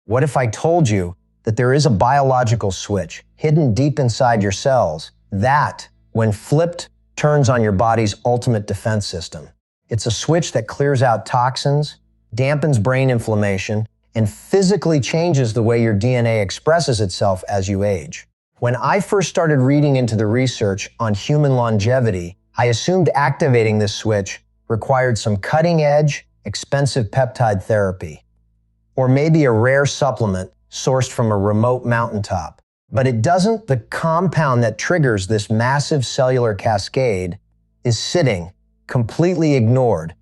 What if I told you that there is a biological switch hidden deep inside your cells that, when flipped, turns on your body's ultimate defense system? It's a switch that clears out toxins, dampens brain inflammation, and physically changes the way your DNA expresses itself as you age. When I first started reading into the research on human longevity, I assumed activating this switch required some cutting-edge, expensive peptide therapy, or maybe a rare supplement sourced from a remote mountaintop. But it doesn't. The compound that triggers this massive cellular cascade is sitting, completely ignored,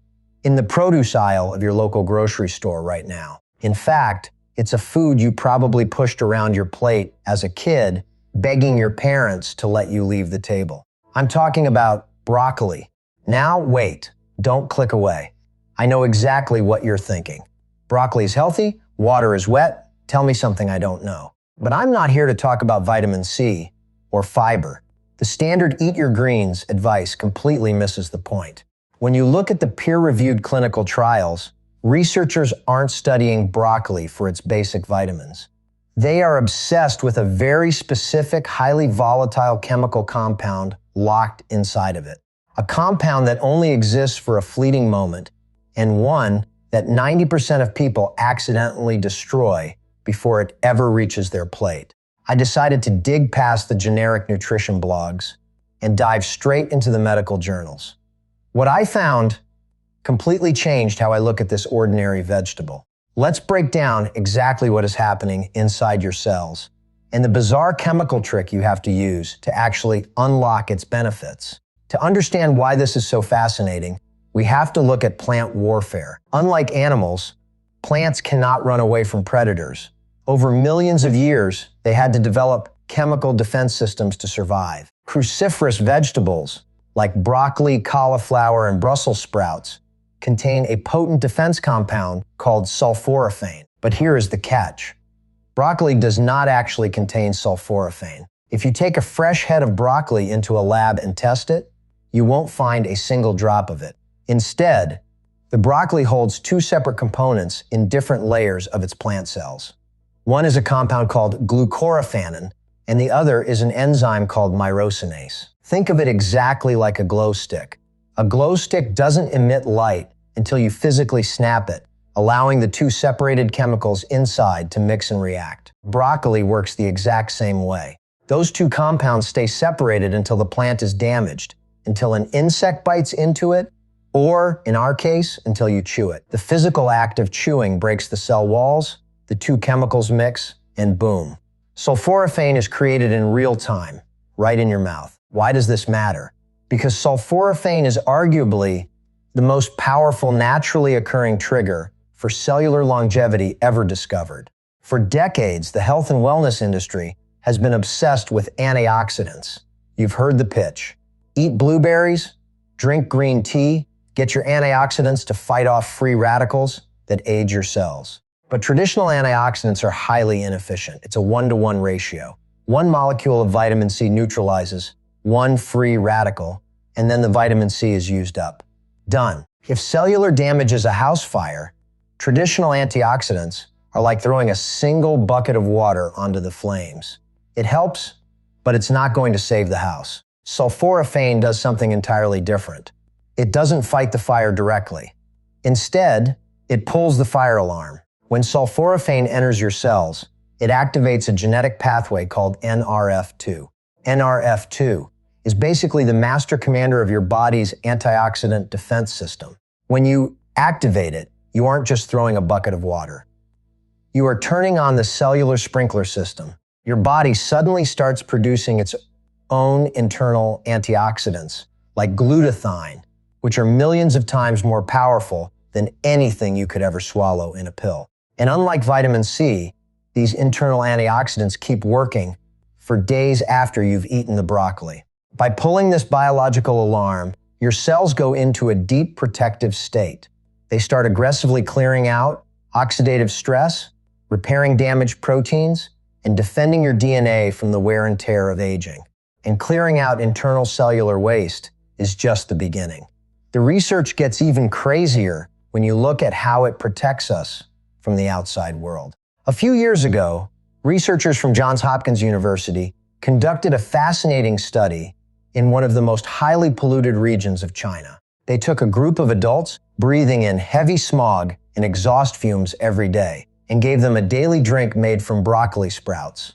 in the produce aisle of your local grocery store right now. In fact, it's a food you probably pushed around your plate as a kid, begging your parents to let you leave the table. I'm talking about broccoli. Now wait, don't click away. I know exactly what you're thinking. Broccoli is healthy, water is wet, tell me something I don't know. But I'm not here to talk about vitamin C or fiber. The standard eat your greens advice completely misses the point. When you look at the peer-reviewed clinical trials, researchers aren't studying broccoli for its basic vitamins. They are obsessed with a very specific, highly volatile chemical compound locked inside of it. A compound that only exists for a fleeting moment, and one that 90% of people accidentally destroy before it ever reaches their plate. I decided to dig past the generic nutrition blogs and dive straight into the medical journals. What I found completely changed how I look at this ordinary vegetable. Let's break down exactly what is happening inside your cells and the bizarre chemical trick you have to use to actually unlock its benefits. To understand why this is so fascinating, we have to look at plant warfare. Unlike animals, plants cannot run away from predators. Over millions of years, they had to develop chemical defense systems to survive. Cruciferous vegetables, like broccoli, cauliflower, and Brussels sprouts, contain a potent defense compound called sulforaphane. But here is the catch. Broccoli does not actually contain sulforaphane. If you take a fresh head of broccoli into a lab and test it, you won't find a single drop of it. Instead, the broccoli holds two separate components in different layers of its plant cells. One is a compound called glutathione, and the other is an enzyme called myrosinase. Think of it exactly like a glow stick. A glow stick doesn't emit light until you physically snap it, allowing the two separated chemicals inside to mix and react. Broccoli works the exact same way. Those two compounds stay separated until the plant is damaged, until an insect bites into it, or, in our case, until you chew it. The physical act of chewing breaks the cell walls, the two chemicals mix, and boom. Sulforaphane is created in real time, right in your mouth. Why does this matter? Because sulforaphane is arguably the most powerful naturally occurring trigger for cellular longevity ever discovered. For decades, the health and wellness industry has been obsessed with antioxidants. You've heard the pitch. Eat blueberries, drink green tea, get your antioxidants to fight off free radicals that age your cells. But traditional antioxidants are highly inefficient. It's a 1-to-1 ratio. One molecule of vitamin C neutralizes one free radical, and then the vitamin C is used up. Done. If cellular damage is a house fire, traditional antioxidants are like throwing a single bucket of water onto the flames. It helps, but it's not going to save the house. Sulforaphane does something entirely different. It doesn't fight the fire directly. Instead, it pulls the fire alarm. When sulforaphane enters your cells, it activates a genetic pathway called NRF2. NRF2 is basically the master commander of your body's antioxidant defense system. When you activate it, you aren't just throwing a bucket of water. You are turning on the cellular sprinkler system. Your body suddenly starts producing its own internal antioxidants, like glutathione, which are millions of times more powerful than anything you could ever swallow in a pill. And unlike vitamin C, these internal antioxidants keep working for days after you've eaten the broccoli. By pulling this biological alarm, your cells go into a deep protective state. They start aggressively clearing out oxidative stress, repairing damaged proteins, and defending your DNA from the wear and tear of aging. And clearing out internal cellular waste is just the beginning. The research gets even crazier when you look at how it protects us from the outside world. A few years ago, researchers from Johns Hopkins University conducted a fascinating study in one of the most highly polluted regions of China. They took a group of adults breathing in heavy smog and exhaust fumes every day and gave them a daily drink made from broccoli sprouts.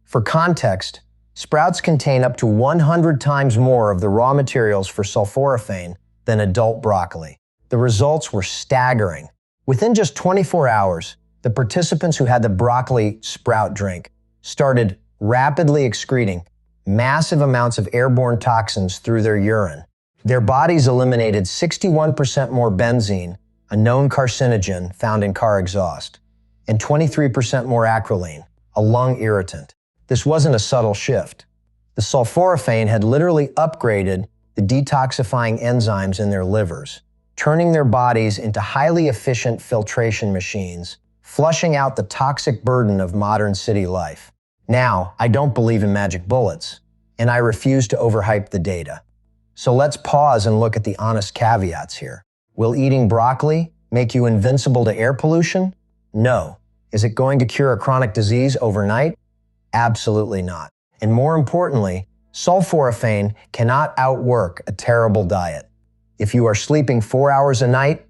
For context, sprouts contain up to 100 times more of the raw materials for sulforaphane than adult broccoli. The results were staggering. Within just 24 hours, the participants who had the broccoli sprout drink started rapidly excreting massive amounts of airborne toxins through their urine. Their bodies eliminated 61% more benzene, a known carcinogen found in car exhaust, and 23% more acrolein, a lung irritant. This wasn't a subtle shift. The sulforaphane had literally upgraded the detoxifying enzymes in their livers, turning their bodies into highly efficient filtration machines, flushing out the toxic burden of modern city life. Now, I don't believe in magic bullets, and I refuse to overhype the data. So let's pause and look at the honest caveats here. Will eating broccoli make you invincible to air pollution? No. Is it going to cure a chronic disease overnight? Absolutely not. And more importantly, sulforaphane cannot outwork a terrible diet. If you are sleeping 4 hours a night,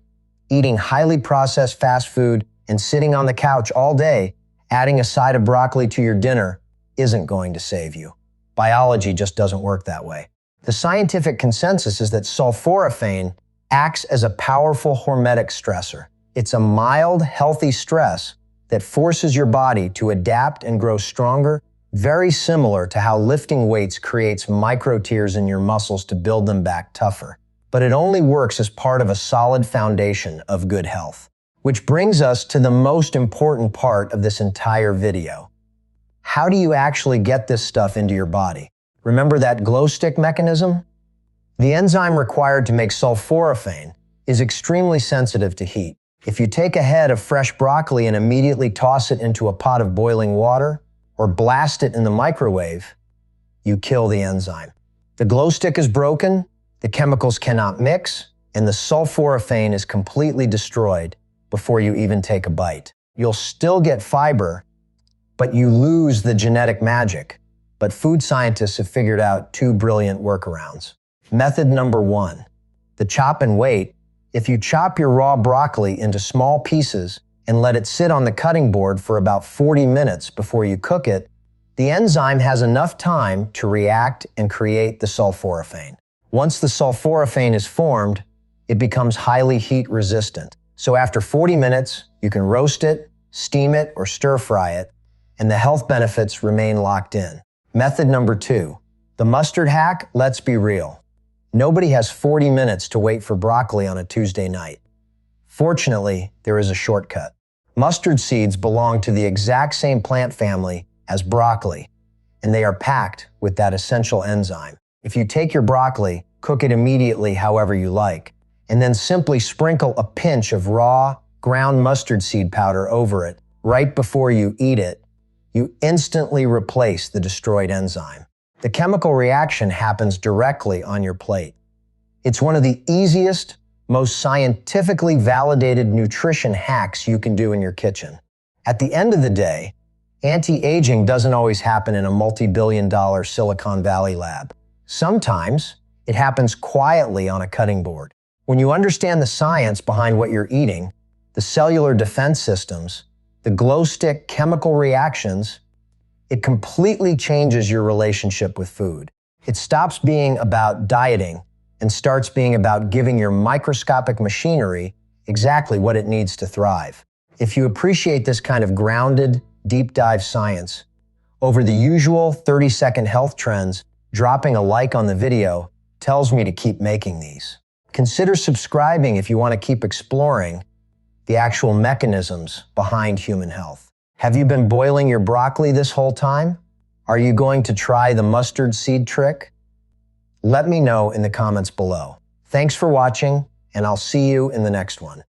eating highly processed fast food, and sitting on the couch all day, adding a side of broccoli to your dinner isn't going to save you. Biology just doesn't work that way. The scientific consensus is that sulforaphane acts as a powerful hormetic stressor. It's a mild, healthy stress that forces your body to adapt and grow stronger, very similar to how lifting weights creates micro tears in your muscles to build them back tougher. But it only works as part of a solid foundation of good health. Which brings us to the most important part of this entire video. How do you actually get this stuff into your body? Remember that glow stick mechanism? The enzyme required to make sulforaphane is extremely sensitive to heat. If you take a head of fresh broccoli and immediately toss it into a pot of boiling water or blast it in the microwave, you kill the enzyme. The glow stick is broken, the chemicals cannot mix, and the sulforaphane is completely destroyed before you even take a bite. You'll still get fiber, but you lose the genetic magic. But food scientists have figured out two brilliant workarounds. Method number 1, the chop and wait. If you chop your raw broccoli into small pieces and let it sit on the cutting board for about 40 minutes before you cook it, the enzyme has enough time to react and create the sulforaphane. Once the sulforaphane is formed, it becomes highly heat resistant. So after 40 minutes, you can roast it, steam it, or stir fry it, and the health benefits remain locked in. Method number 2, the mustard hack. Let's be real. Nobody has 40 minutes to wait for broccoli on a Tuesday night. Fortunately, there is a shortcut. Mustard seeds belong to the exact same plant family as broccoli, and they are packed with that essential enzyme. If you take your broccoli, cook it immediately however you like, and then simply sprinkle a pinch of raw, ground mustard seed powder over it right before you eat it, you instantly replace the destroyed enzyme. The chemical reaction happens directly on your plate. It's one of the easiest, most scientifically validated nutrition hacks you can do in your kitchen. At the end of the day, anti-aging doesn't always happen in a multi-billion-dollar Silicon Valley lab. Sometimes it happens quietly on a cutting board. When you understand the science behind what you're eating, the cellular defense systems, the glow stick chemical reactions, it completely changes your relationship with food. It stops being about dieting and starts being about giving your microscopic machinery exactly what it needs to thrive. If you appreciate this kind of grounded, deep dive science, over the usual 30-second health trends, dropping a like on the video tells me to keep making these. Consider subscribing if you want to keep exploring the actual mechanisms behind human health. Have you been boiling your broccoli this whole time? Are you going to try the mustard seed trick? Let me know in the comments below. Thanks for watching, and I'll see you in the next one.